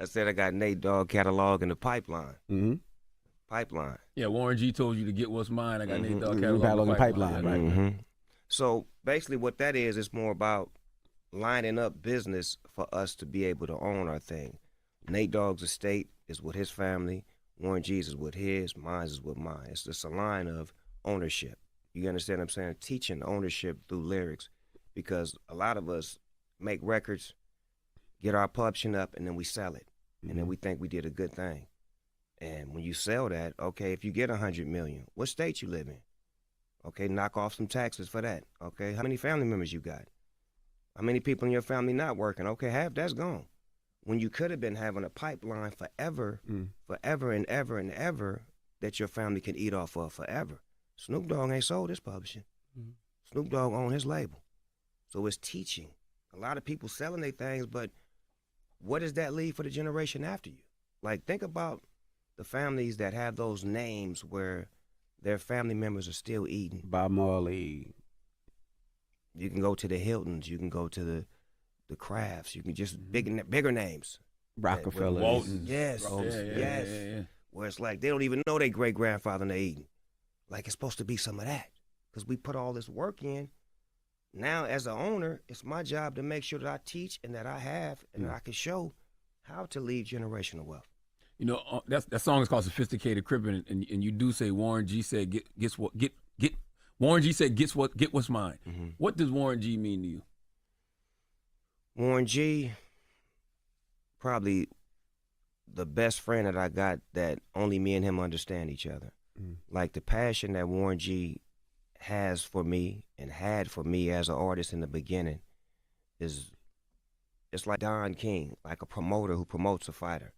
I said I got Nate Dogg catalog in the pipeline. Mm-hmm. Pipeline. Yeah, Warren G told you to get what's mine. I got Nate Dogg Mhm. catalog in the Pipeline, pipeline. right. Mm-hmm. So basically what that is more about lining up business for us to be able to own our thing. Nate Dogg's estate is with his family. Warren G's is with his. Mine is with mine. It's just a line of ownership. You understand what I'm saying? Teaching ownership through lyrics. Because a lot of us make records, get our publishing up, and then we sell it. And then we think we did a good thing. And when you sell that, okay, if you get 100 million, what state you live in? Okay, knock off some taxes for that. Okay, how many family members you got? How many people in your family not working? Okay, half that's gone. When you could have been having a pipeline forever, forever and ever and ever that your family can eat off of forever. Snoop Dogg ain't sold his publishing. Snoop Dogg owned his label. So it's teaching. A lot of people selling their things, but what does that leave for the generation after you? Like, think about the families that have those names where their family members are still eating. Bob Marley. You can go to the Hiltons. You can go to the Crafts. You can just bigger names. Rockefeller. Walton. Yes, yes. Yeah. Where it's like they don't even know their great-grandfather and they eating. Like, it's supposed to be some of that because we put all this work in. Now, as an owner, it's my job to make sure that I teach and that I have and that I can show how to leave generational wealth. You know, that song is called "Sophisticated Crippin'," and you do say Warren G said get Warren G said get what's mine. What does Warren G mean to you? Warren G, probably the best friend that I got that only me and him understand each other. Like the passion that Warren G has for me and had for me as an artist in the beginning it's like Don King, like a promoter who promotes a fighter,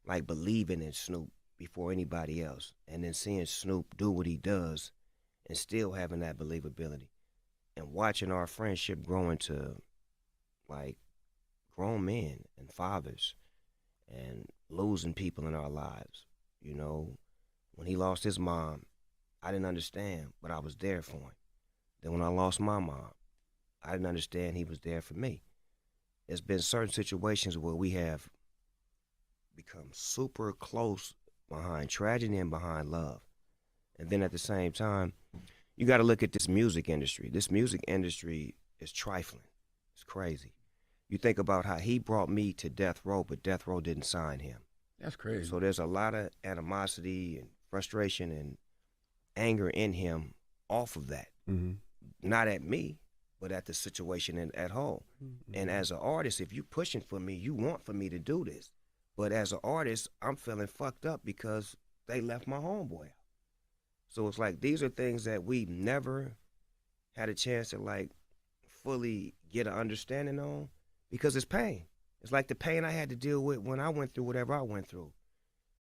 like believing in Snoop before anybody else, and then seeing Snoop do what he does and still having that believability and watching our friendship grow into like grown men and fathers and losing people in our lives. You know, when he lost his mom, I didn't understand, but I was there for him. Then when I lost my mom, I didn't understand he was there for me. There's been certain situations where we have become super close behind tragedy and behind love. And then at the same time, you got to look at this music industry. This music industry is trifling. It's crazy. You think about how he brought me to Death Row, but Death Row didn't sign him. That's crazy. So there's a lot of animosity and frustration and anger in him off of that. Not at me, but at the situation at home. And as an artist, if you pushing for me, you want for me to do this. But as an artist, I'm feeling fucked up because they left my homeboy out. So it's like these are things that we never had a chance to like fully get an understanding on because it's pain. It's like the pain I had to deal with when I went through whatever I went through.